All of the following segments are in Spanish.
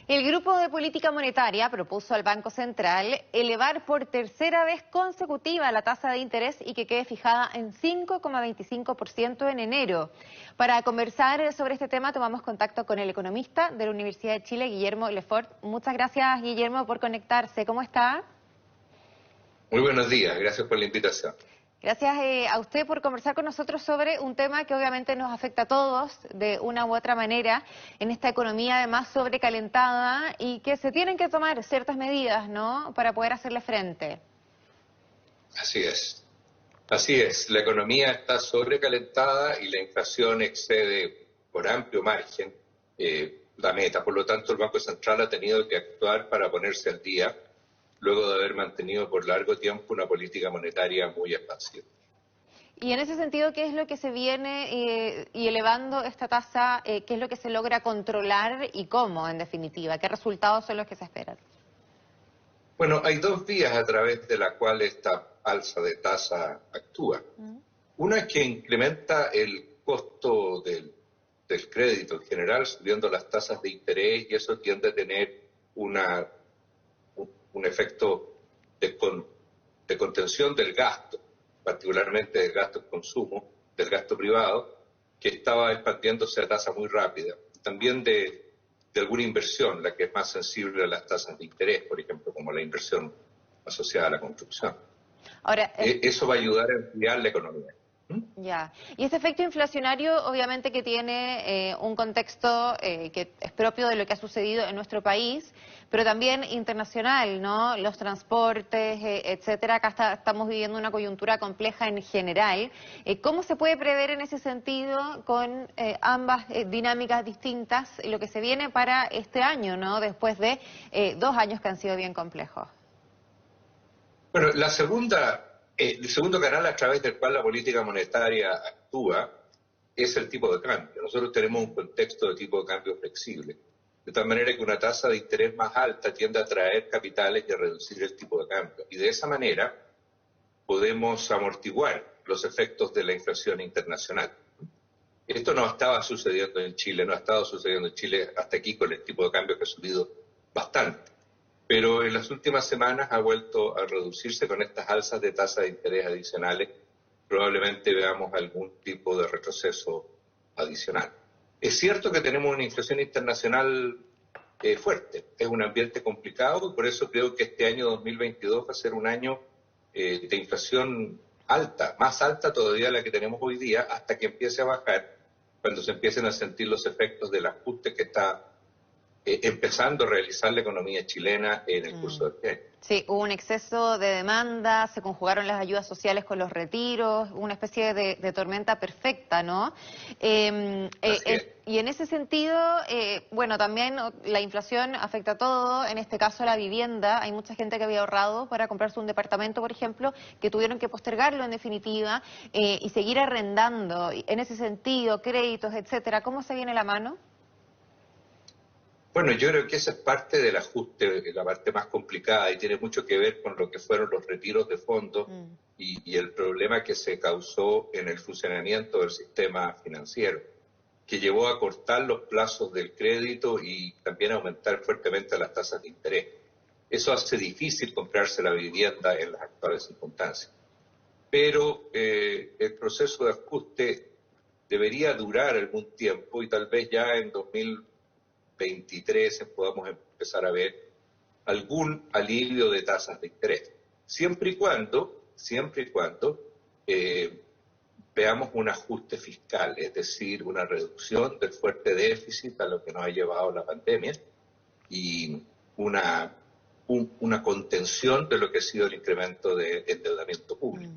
El Grupo de Política Monetaria propuso al Banco Central elevar por tercera vez consecutiva la tasa de interés y que quede fijada en 5,25% en enero. Para conversar sobre este tema tomamos contacto con el economista de la Universidad de Chile, Guillermo Lefort. Muchas gracias, Guillermo, por conectarse. ¿Cómo está? Muy buenos días, gracias por la invitación. Gracias a usted por conversar con nosotros sobre un tema que obviamente nos afecta a todos de una u otra manera en esta economía además sobrecalentada y que se tienen que tomar ciertas medidas, ¿no?, para poder hacerle frente. Así es. Así es, la economía está sobrecalentada y la inflación excede por amplio margen la meta. Por lo tanto, el Banco Central ha tenido que actuar para ponerse al día, luego de haber mantenido por largo tiempo una política monetaria muy expansiva. Y en ese sentido, ¿qué es lo que se viene y elevando esta tasa? ¿Qué es lo que se logra controlar y cómo, en definitiva? ¿Qué resultados son los que se esperan? Bueno, hay dos vías a través de las cuales esta alza de tasa actúa. Una es que incrementa el costo del crédito en general, subiendo las tasas de interés, y eso tiende a tener un efecto de contención del gasto, particularmente del gasto de consumo, del gasto privado, que estaba expandiéndose a tasa muy rápida. También de alguna inversión, la que es más sensible a las tasas de interés, por ejemplo, como la inversión asociada a la construcción. Ahora, eso va a ayudar a enfriar la economía. Ya. Y ese efecto inflacionario, obviamente que tiene un contexto que es propio de lo que ha sucedido en nuestro país, pero también internacional, ¿no? Los transportes, etcétera. Acá estamos viviendo una coyuntura compleja en general. ¿Cómo se puede prever en ese sentido con ambas dinámicas distintas lo que se viene para este año, ¿no? Después de 2 años que han sido bien complejos. Bueno, el segundo canal a través del cual la política monetaria actúa es el tipo de cambio. Nosotros tenemos un contexto de tipo de cambio flexible, de tal manera que una tasa de interés más alta tiende a atraer capitales y a reducir el tipo de cambio. Y de esa manera podemos amortiguar los efectos de la inflación internacional. Esto no estaba sucediendo en Chile, no ha estado sucediendo en Chile hasta aquí con el tipo de cambio que ha subido bastante. Pero en las últimas semanas ha vuelto a reducirse con estas alzas de tasas de interés adicionales. Probablemente veamos algún tipo de retroceso adicional. Es cierto que tenemos una inflación internacional fuerte, es un ambiente complicado y por eso creo que este año 2022 va a ser un año de inflación alta, más alta todavía de la que tenemos hoy día, hasta que empiece a bajar, cuando se empiecen a sentir los efectos del ajuste que está empezando a realizar la economía chilena en el curso del año. Sí, hubo un exceso de demanda, se conjugaron las ayudas sociales con los retiros, una especie de tormenta perfecta, ¿no? Y en ese sentido, bueno, también la inflación afecta a todo, en este caso a la vivienda. Hay mucha gente que había ahorrado para comprarse un departamento, por ejemplo, que tuvieron que postergarlo en definitiva y seguir arrendando. En ese sentido, créditos, etcétera, ¿cómo se viene la mano? Bueno, yo creo que esa es parte del ajuste, la parte más complicada, y tiene mucho que ver con lo que fueron los retiros de fondos y el problema que se causó en el funcionamiento del sistema financiero, que llevó a cortar los plazos del crédito y también a aumentar fuertemente las tasas de interés. Eso hace difícil comprarse la vivienda en las actuales circunstancias. Pero el proceso de ajuste debería durar algún tiempo y tal vez ya en 2023 podamos empezar a ver algún alivio de tasas de interés, siempre y cuando veamos un ajuste fiscal, es decir, una reducción del fuerte déficit a lo que nos ha llevado la pandemia y una contención de lo que ha sido el incremento de endeudamiento público.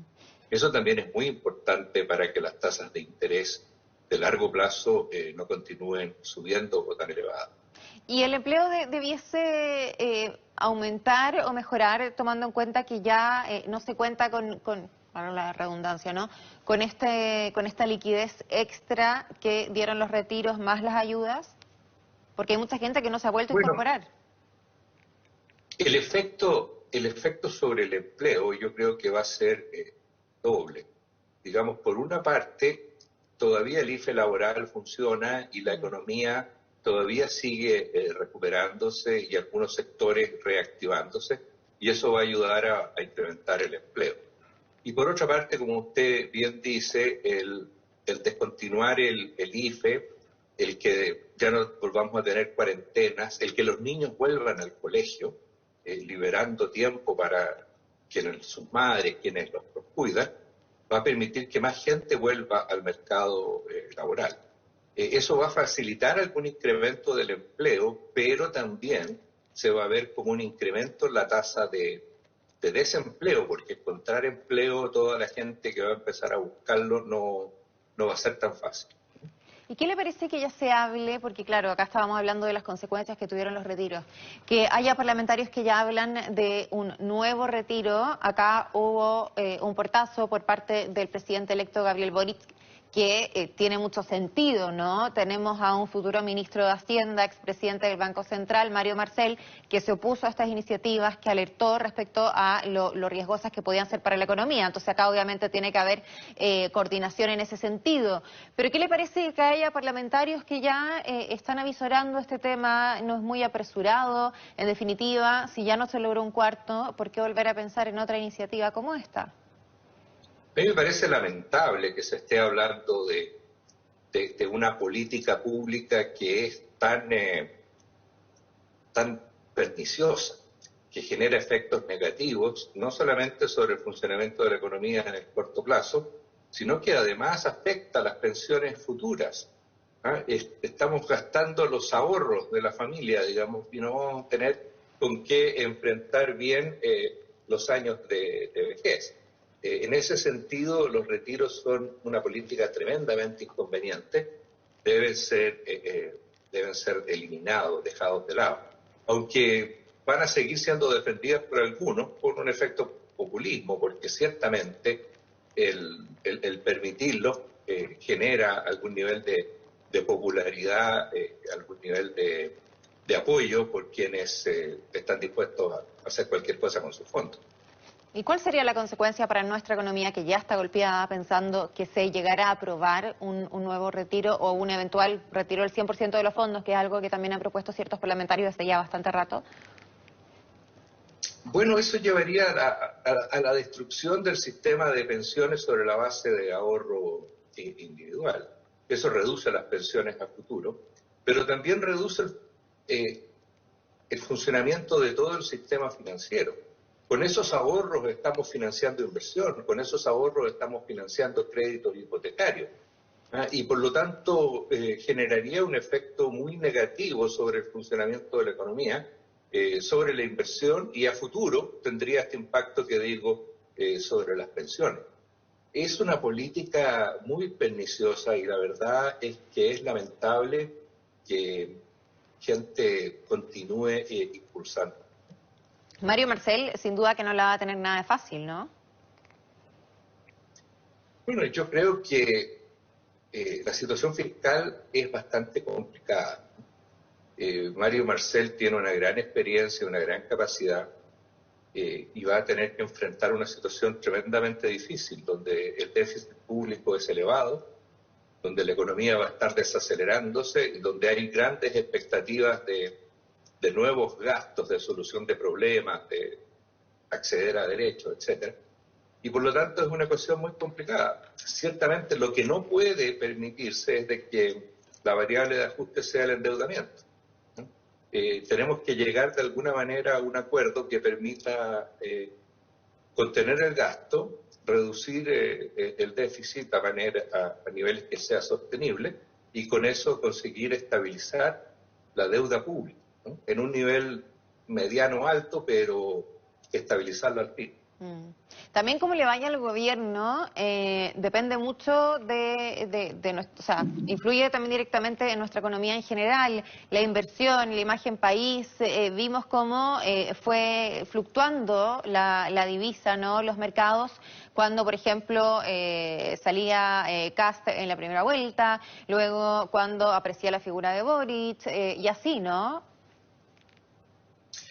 Eso también es muy importante para que las tasas de interés de largo plazo no continúen subiendo o tan elevadas. ¿Y el empleo debiese aumentar o mejorar tomando en cuenta que ya no se cuenta para la redundancia, ¿no?, con esta liquidez extra que dieron los retiros más las ayudas? Porque hay mucha gente que no se ha vuelto a incorporar. El efecto sobre el empleo yo creo que va a ser doble. Digamos, por una parte, todavía el IFE laboral funciona y la economía todavía sigue recuperándose y algunos sectores reactivándose, y eso va a ayudar a incrementar el empleo. Y por otra parte, como usted bien dice, el descontinuar el IFE, el que ya no volvamos a tener cuarentenas, el que los niños vuelvan al colegio, liberando tiempo para quienes, sus madres, quienes los cuidan, va a permitir que más gente vuelva al mercado laboral. Eso va a facilitar algún incremento del empleo, pero también se va a ver como un incremento en la tasa de desempleo, porque encontrar empleo, toda la gente que va a empezar a buscarlo no va a ser tan fácil. ¿Y qué le parece que ya se hable, porque claro, acá estábamos hablando de las consecuencias que tuvieron los retiros, que haya parlamentarios que ya hablan de un nuevo retiro? Acá hubo un portazo por parte del presidente electo Gabriel Boric, que tiene mucho sentido, ¿no? Tenemos a un futuro ministro de Hacienda, expresidente del Banco Central, Mario Marcel, que se opuso a estas iniciativas, que alertó respecto a lo riesgosas que podían ser para la economía. Entonces acá obviamente tiene que haber coordinación en ese sentido. Pero ¿qué le parece que haya parlamentarios que ya están avisorando este tema? No es muy apresurado. En definitiva, si ya no se logró un cuarto, ¿por qué volver a pensar en otra iniciativa como esta? A mí me parece lamentable que se esté hablando de una política pública que es tan perniciosa, que genera efectos negativos, no solamente sobre el funcionamiento de la economía en el corto plazo, sino que además afecta a las pensiones futuras. Estamos gastando los ahorros de la familia, digamos, y no vamos a tener con qué enfrentar bien los años de vejez. En ese sentido, los retiros son una política tremendamente inconveniente, deben ser eliminados, dejados de lado, aunque van a seguir siendo defendidas por algunos por un efecto populismo, porque ciertamente el permitirlo genera algún nivel de popularidad, algún nivel de apoyo por quienes están dispuestos a hacer cualquier cosa con sus fondos. ¿Y cuál sería la consecuencia para nuestra economía, que ya está golpeada, pensando que se llegará a aprobar un nuevo retiro o un eventual retiro del 100% de los fondos, que es algo que también han propuesto ciertos parlamentarios desde ya bastante rato? Bueno, eso llevaría a la destrucción del sistema de pensiones sobre la base de ahorro individual. Eso reduce las pensiones a futuro, pero también reduce el funcionamiento de todo el sistema financiero. Con esos ahorros estamos financiando inversión, con esos ahorros estamos financiando créditos hipotecarios. Y por lo tanto generaría un efecto muy negativo sobre el funcionamiento de la economía, sobre la inversión, y a futuro tendría este impacto que digo sobre las pensiones. Es una política muy perniciosa y la verdad es que es lamentable que gente continúe impulsando. Mario Marcel, sin duda que no la va a tener nada de fácil, ¿no? Bueno, yo creo que la situación fiscal es bastante complicada. Mario Marcel tiene una gran experiencia, una gran capacidad, y va a tener que enfrentar una situación tremendamente difícil, donde el déficit público es elevado, donde la economía va a estar desacelerándose, donde hay grandes expectativas de nuevos gastos, de solución de problemas, de acceder a derechos, etcétera. Y por lo tanto es una cuestión muy complicada. Ciertamente lo que no puede permitirse es de que la variable de ajuste sea el endeudamiento. Tenemos que llegar de alguna manera a un acuerdo que permita contener el gasto, reducir el déficit a niveles que sea sostenible, y con eso conseguir estabilizar la deuda pública, ¿no? En un nivel mediano alto, pero estabilizarlo al fin. También cómo le vaya al gobierno depende mucho de nuestro, o sea, influye también directamente en nuestra economía en general, la inversión, la imagen país. Vimos cómo fue fluctuando la divisa, ¿no? Los mercados, cuando, por ejemplo, salía Kast en la primera vuelta, luego cuando aparecía la figura de Boric, y así, ¿no?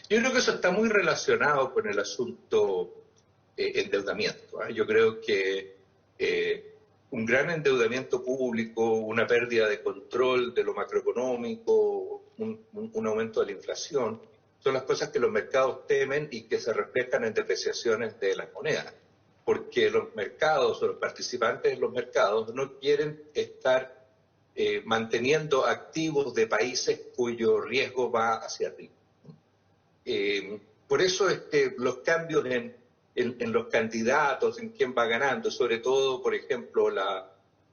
Yo creo que eso está muy relacionado con el asunto endeudamiento. Yo creo que un gran endeudamiento público, una pérdida de control de lo macroeconómico, un aumento de la inflación, son las cosas que los mercados temen y que se reflejan en depreciaciones de las monedas, porque los mercados o los participantes en los mercados no quieren estar manteniendo activos de países cuyo riesgo va hacia arriba. Por eso los cambios en los candidatos, en quién va ganando, sobre todo, por ejemplo,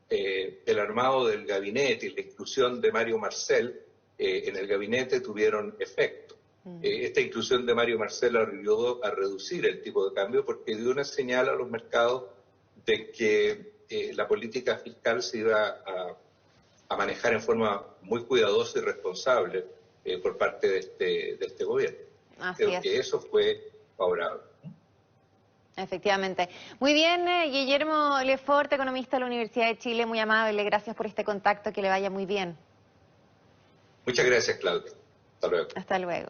el armado del gabinete y la inclusión de Mario Marcel en el gabinete tuvieron efecto. Esta inclusión de Mario Marcel ayudó a reducir el tipo de cambio porque dio una señal a los mercados de que la política fiscal se iba a manejar en forma muy cuidadosa y responsable por parte de este gobierno. Creo que eso fue favorable. Efectivamente. Muy bien, Guillermo Lefort, economista de la Universidad de Chile, muy amable. Gracias por este contacto, que le vaya muy bien. Muchas gracias, Claudia. Hasta luego. Hasta luego.